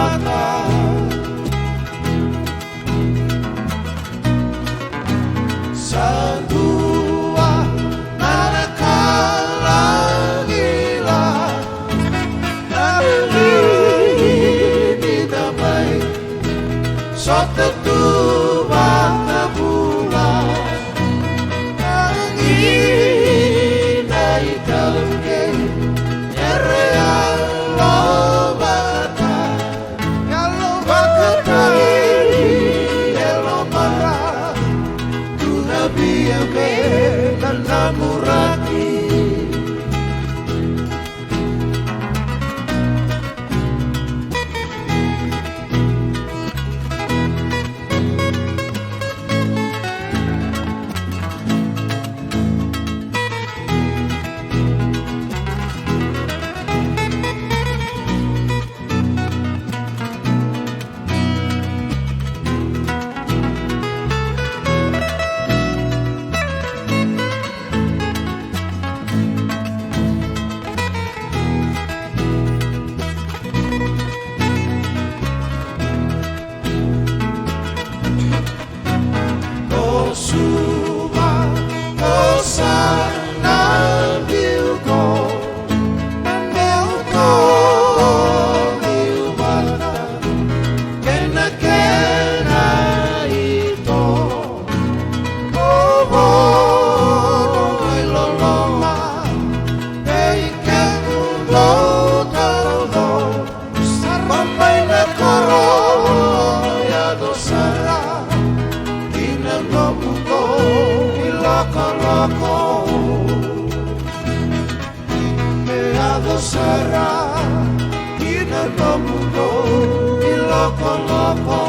mata. Sa tua manakala gila nalilini damai sa tetuba na bulan ang inay kalungge nyereyalo bakata kalau bakata elo marah tuna biyabe dan namuraki. Suma osana bilko Melko ilmana Kena kena ito Obo iloloma Eiken ulo taro Sarpampai na koro Yado sara Inanobuko iloko-loko Meado sara Inanobuko iloko-loko